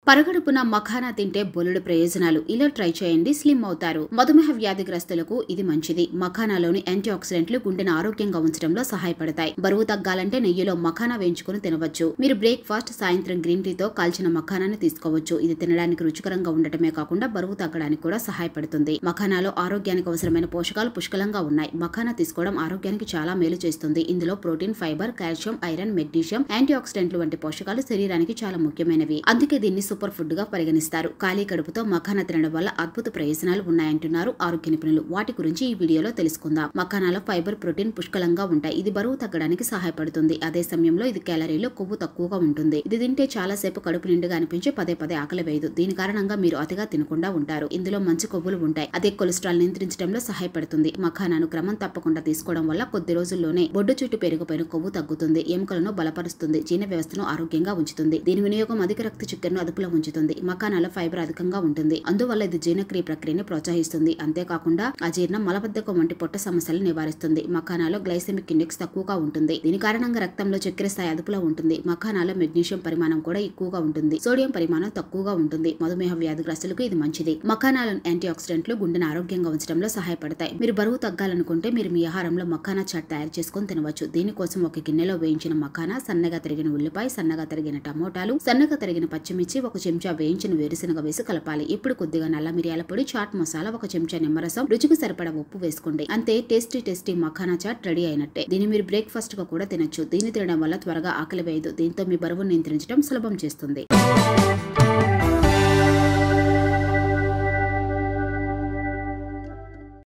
పరగడుపున మఖానా తింటే బొల్లుడు ప్రయోజనాలు. ఇలా ట్రై చేయండి, స్లిమ్ అవుతారు. మధుమేహ వ్యాధిగ్రస్తులకు ఇది మంచిది. మఖానాలోని యాంటీ ఆక్సిడెంట్లు గుండెను ఆరోగ్యంగా ఉంచడంలో సహాయపడతాయి. బరువు తగ్గాలంటే నెయ్యిలో మఖానా వేయించుకుని తినవచ్చు. మీరు బ్రేక్ఫాస్ట్, సాయంత్రం గ్రీన్ టీతో కాల్చిన మఖానాన్ని తీసుకోవచ్చు. ఇది తినడానికి రుచికరంగా ఉండటమే కాకుండా బరువు తగ్గడానికి కూడా సహాయపడుతుంది. మఖానాలో ఆరోగ్యానికి అవసరమైన పోషకాలు పుష్కలంగా ఉన్నాయి. మఖానా తీసుకోవడం ఆరోగ్యానికి చాలా మేలు చేస్తుంది. ఇందులో protein, fibre, calcium, iron, magnesium, anti ఆక్సిడెంట్లు వంటి పోషకాలు శరీరానికి చాలా ముఖ్యమైనవి. అందుకే దీన్ని సూపర్ ఫుడ్ గా పరిగణిస్తారు. ఖాళీ కడుపుతో మఖానా తినడం వల్ల అద్భుత ప్రయోజనాలు ఉన్నాయంటున్నారు ఆరోగ్య నిపుణులు. వాటి గురించి ఈ వీడియోలో తెలుసుకుందాం. మఖానాలో ఫైబర్, ప్రోటీన్ పుష్కలంగా ఉంటాయి. ఇది బరువు తగ్గడానికి సహాయపడుతుంది. అదే సమయంలో ఇది క్యాలరీలో కొవ్వు తక్కువగా ఉంటుంది. ఇది తింటే చాలా సేపు కడుపు నిండుగా అనిపించి పదే పదే ఆకలి వేయదు. దీని కారణంగా మీరు అతిగా తినకుండా ఉంటారు. ఇందులో మంచి కొవ్వులు ఉంటాయి. అదే కొలెస్ట్రాల్ నియంత్రించడంలో సహాయపడుతుంది. మఖానాను క్రమం తప్పకుండా తీసుకోవడం వల్ల కొద్ది రోజుల్లోనే బొడ్డు చుట్టూ పెరిగిపోయిన కొవ్వు తగ్గుతుంది. ఎముకలను బలపరుస్తుంది. జీర్ణ వ్యవస్థను ఆరోగ్యంగా ఉంచుతుంది. దీని వినియోగం అధిక రక్త చక్కెరను అదుపులో ఉంచుతుంది. మఖానాలో ఫైబర్ అధికంగా ఉంటుంది. అందువల్ల ఇది జీర్ణక్రియ ప్రక్రియను ప్రోత్సహిస్తుంది. అంతేకాకుండా అజీర్ణం, మలబద్ధకం వంటి పొట్ట సమస్యలను నివారిస్తుంది. మఖానాలో గ్లైసెమిక్ ఇండెక్స్ తక్కువగా ఉంటుంది. దీని కారణంగా రక్తంలో చక్కెర స్థాయి అదుపులో ఉంటుంది. మఖానాలో మెగ్నీషియం పరిమాణం కూడా ఎక్కువగా ఉంటుంది. సోడియం పరిమాణం తక్కువగా ఉంటుంది. మధుమేహ వ్యాధిగ్రస్తులకు ఇది మంచిది. మఖానాలోని యాంటీ ఆక్సిడెంట్లు గుండెను ఆరోగ్యంగా ఉంచడంలో సహాయపడతాయి. మీరు బరువు తగ్గాలనుకుంటే మీరు మీ ఆహారంలో మఖానా చాట్ తయారు చేసుకుని తినవచ్చు. దీనికోసం ఒక గిన్నెలో వేయించిన మఖానా, సన్నగా తరిగిన ఉల్లిపాయ, సన్నగా తరిగిన టమోటాలు, సన్నగా తరిగిన పచ్చిమిర్చి, ఒక చెంచా వేయించిన వేరుశనగ వేసి కలపాలి. ఇప్పుడు కొద్దిగా నల్ల మిరియాల పొడి, చాట్ మసాలా, ఒక చెంచా నిమ్మరసం, రుచికి సరిపడా ఉప్పు వేసుకోండి. అంతే, టేస్టీ మఖానా చాట్ రెడీ అయినట్టే. దీన్ని మీరు బ్రేక్ఫాస్ట్ గా కూడా తినొచ్చు. దీన్ని తినడం వల్ల త్వరగా ఆకలి వేయదు. దీంతో మీ బరువును నియంత్రించడం సులభం చేస్తుంది.